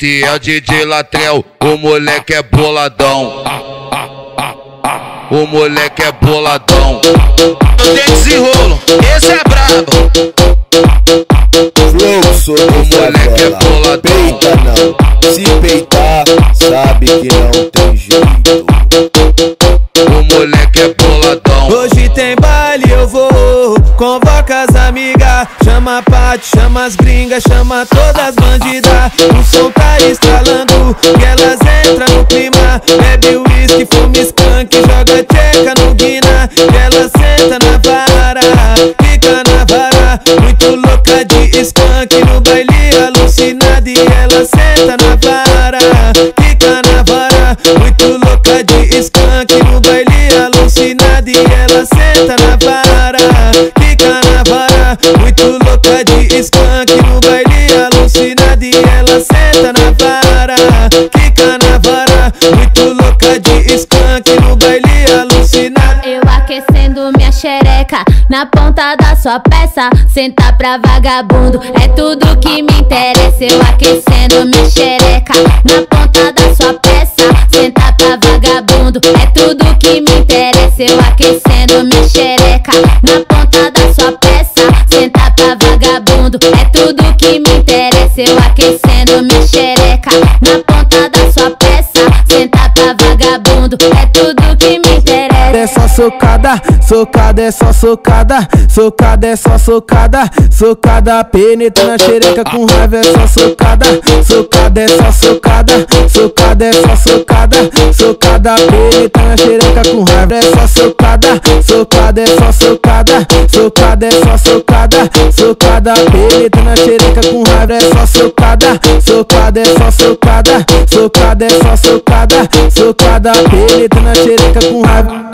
Esse é o DJ Latrell, o moleque é boladão. O moleque é boladão. Eu tenho desenrolo, esse é brabo. Fluxo, o moleque é boladão. Peita não, se peitar, sabe que não tem jeito. O moleque é boladão. Hoje tem baile, eu vou. Convoca as amigas, chama a Paty, chama as gringas, chama todas as bandidas. O som tá estralando, que elas entram no clima. Bebe uísque, fuma skunk, joga tcheca no guina. Que ela senta na vara, fica na vara. Muito louca de skunk, no baile alucinada. E ela senta na vara, fica na vara. Muito louca de skunk, no baile alucinada. E ela senta na vara, fica na vara. Muito louca de skunk, no baile alucinada. E ela senta na vara, fica na vara. Muito louca de skunk, no baile alucinada. Eu aquecendo minha xereca na ponta da sua peça. Senta pra vagabundo, é tudo que me interessa. Eu aquecendo minha xereca na ponta da sua peça. Senta pra vagabundo, é tudo que me interessa. Eu aquecendo minha xereca na ponta da sua peça. Senta pra vagabundo, é tudo que me interessa. Eu aquecendo minha xereca na ponta da sua peça. Senta pra vagabundo, é tudo que me interessa. É só socada, socada é só socada, socada é só socada, socada penetra na xereca com raiva é só socada, socada é só socada, socada é só socada, socada penetra na xereca com raiva é só socada, socada é só socada, socada é só socada, socada penetra na xereca com raiva é só socada, socada é só socada, socada é só socada, socada penetra na xereca com raiva.